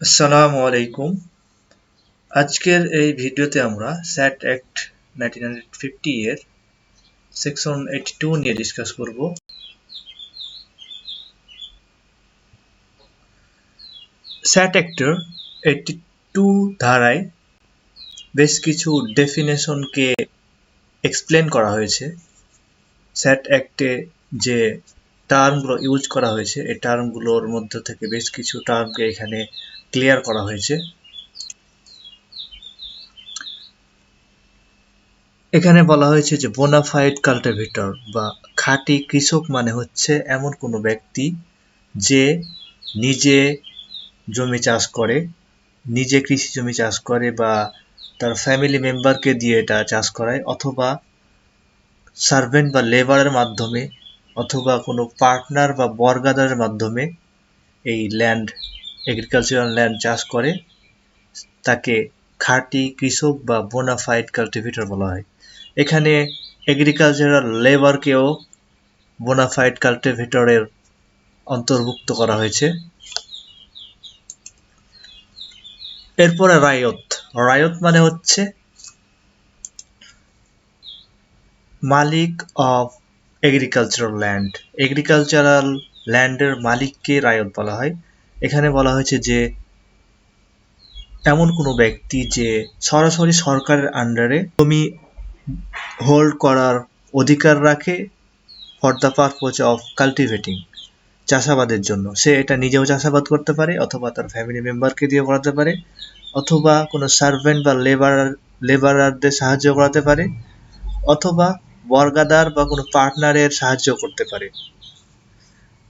আসসালামু আলাইকুম। আজকের এই ভিডিওতে আমরা স্যাট অ্যাক্ট 1950 এর সেকশন 82 নিয়ে ডিসকাস করব। স্যাট অ্যাক্টের 82 ধারায় বেশ কিছু ডেফিনেশনকে এক্সপ্লেন করা হয়েছে। স্যাট অ্যাক্টে যে টার্মগুলো ইউজ করা হয়েছে এই টার্মগুলোর মধ্যে থেকে বেশ কিছু টার্মকে এখানে ক্লিয়ার করা হয়েছে। এখানে বলা হয়েছে যে বোনাফাইড কাল্টিভেটর বা খাঁটি কৃষক মানে হচ্ছে এমন কোনো ব্যক্তি যে নিজে জমি চাষ করে, নিজে কৃষি জমি চাষ করে বা তার ফ্যামিলি মেম্বারকে দিয়ে এটা চাষ করায়, অথবা সার্ভেন্ট বা লেবারের মাধ্যমে, অথবা কোনো পার্টনার বা বর্গাদারের মাধ্যমে এই ল্যান্ড, এগ্রিকালচারাল ল্যান্ড চাষ করে, তাকে খাঁটি কৃষক বা বোনাফাইড কাল্টিভেটর বলা হয়। এখানে এগ্রিকালচারাল লেবারকেও বোনাফাইড কাল্টিভেটরের অন্তর্ভুক্ত করা হয়েছে। এরপরে রায়ত। রায়ত মানে হচ্ছে মালিক অফ এগ্রিকালচারাল ল্যান্ড। এগ্রিকালচারাল ল্যান্ডের মালিককে রায়ত বলা হয়। এখানে বলা হয়েছে যে এমন কোনো ব্যক্তি যে সরাসরি সরকারের আন্ডারে জমি হোল্ড করার অধিকার রাখে for the purpose of cultivating, চাষাবাদের জন্য। সে এটা নিজেও চাষাবাদ করতে পারে, অথবা তার ফ্যামিলি মেম্বারকে দিয়ে করাতে পারে, অথবা কোনো সার্ভেন্ট বা লেবারারদের সাহায্য করাতে পারে, অথবা বর্গাদার বা কোনো পার্টনারের সাহায্য করতে পারে।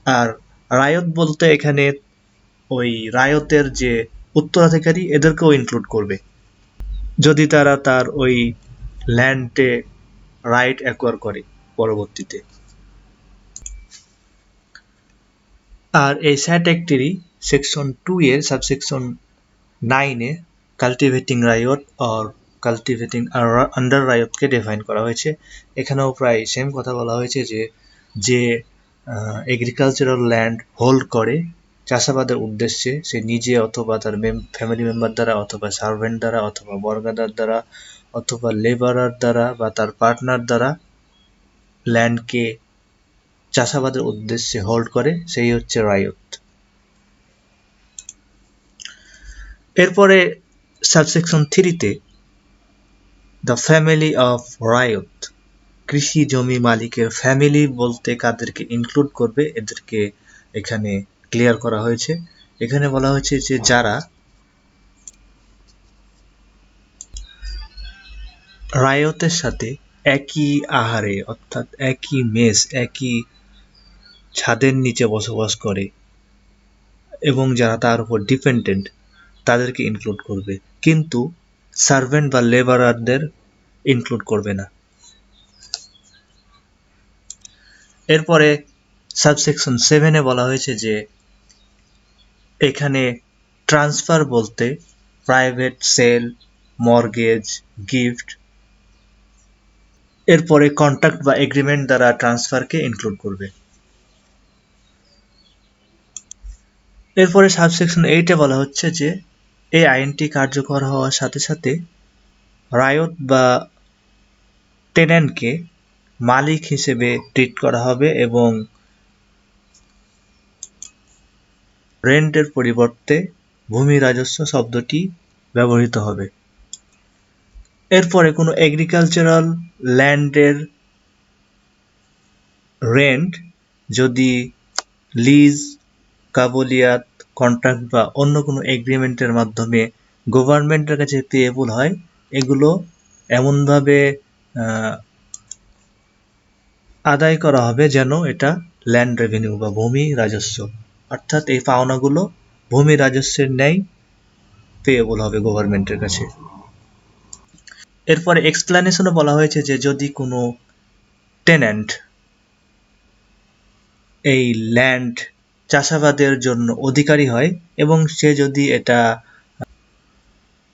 আর রায়ত বলতে এখানে ওই রায়তের যে উত্তরাধিকারী এদেরকেও ইনক্লুড করবে, যদি তারা তার ওই ল্যান্ডে রাইট অ্যাকোয়ার করে পরবর্তীতে। আর এই স্যাট অ্যাক্টেরই সেকশন 2 এর সাবসেকশন 9 এ কাল্টিভেটিং রায়ত অর কাল্টিভেটিং আন্ডার রায়তকে ডিফাইন করা হয়েছে। এখানেও প্রায় সেম কথা বলা হয়েছে যে যে এগ্রিকালচারাল ল্যান্ড হোল্ড করে চাষাবাদের উদ্দেশ্যে, সে নিজে অথবা তার ফ্যামিলি মেম্বার দ্বারা, অথবা সার্ভেন্ট দ্বারা, অথবা বর্গাদার দ্বারা, অথবা লেবারার দ্বারা বা তার পার্টনার দ্বারা ল্যান্ডকে চাষাবাদের উদ্দেশ্যে হোল্ড করে, সেই হচ্ছে রায়ত। এরপরে সাবসেকশন 3-তে দ্য ফ্যামিলি অফ রায়ত, কৃষি জমি মালিকের ফ্যামিলি বলতে কাদেরকে ইনক্লুড করবে এদেরকে এখানে ক্লিয়ার করা হয়েছে। এখানে বলা হয়েছে যে যারা রায়তের সাথে একই আহারে, অর্থাৎ একই মেস, একই ছাদের নিচে বসবাস করে এবং যারা তার উপর ডিপেন্ডেন্ট তাদেরকে ইনক্লুড করবে, কিন্তু সার্ভেন্ট বা লেবারারদের ইনক্লুড করবে না। এরপরে সাবসেকশন 7-এ বলা হয়েছে যে এখানে ট্রান্সফার বলতে প্রাইভেট সেল, মর্গেজ, গিফট, এরপরে কন্ট্রাক্ট বা এগ্রিমেন্ট দ্বারা ট্রান্সফারকে ইনক্লুড করবে। এরপরে সাবসেকশন 8-এ বলা হচ্ছে যে এই আইনটি কার্যকর হওয়ার সাথে সাথে রায়ত বা টেন্যান্টকে মালিক হিসেবে ট্রিট করা হবে এবং রেন্টের পরিবর্তে ভূমি রাজস্ব শব্দটি ব্যবহৃত হবে। এরপরে কোনো এগ্রিকালচারাল ল্যান্ডের রেন্ট যদি লিজ, কাবুলিয়াত, কন্ট্রাক্ট বা অন্য কোনো এগ্রিমেন্টের মাধ্যমে গভর্নমেন্টের কাছে পেয়েবল হয়, এগুলো এমনভাবে আদায় করা হবে যেন এটা ল্যান্ড রেভিনিউ বা ভূমি রাজস্ব, অর্থাৎ এই পাওনাগুলো ভূমি রাজস্বের ন্যায় পেয়েবল হবে গভর্নমেন্টের কাছে। এরপরে এক্সপ্লেনেশনে বলা হয়েছে যে যদি কোনো টেন্যান্ট এই ল্যান্ড চাষাবাদের জন্য অধিকারী হয় এবং সে যদি এটা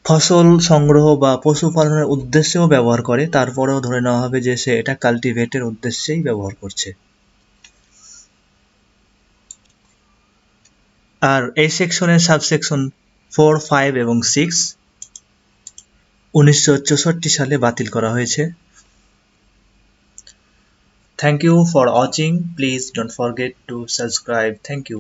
ফসল সংগ্রহ বা পশুপালনের উদ্দেশ্যেও ব্যবহার করে, তারপরেও ধরে নেওয়া হবে যে সে এটা কাল্টিভেটের উদ্দেশ্যেই ব্যবহার করছে। আর এই সেকশনের সাবসেকশন 4, 5 এবং 6 1964 সালে বাতিল করা হয়েছে। Thank you for watching. Please don't forget to subscribe. Thank you.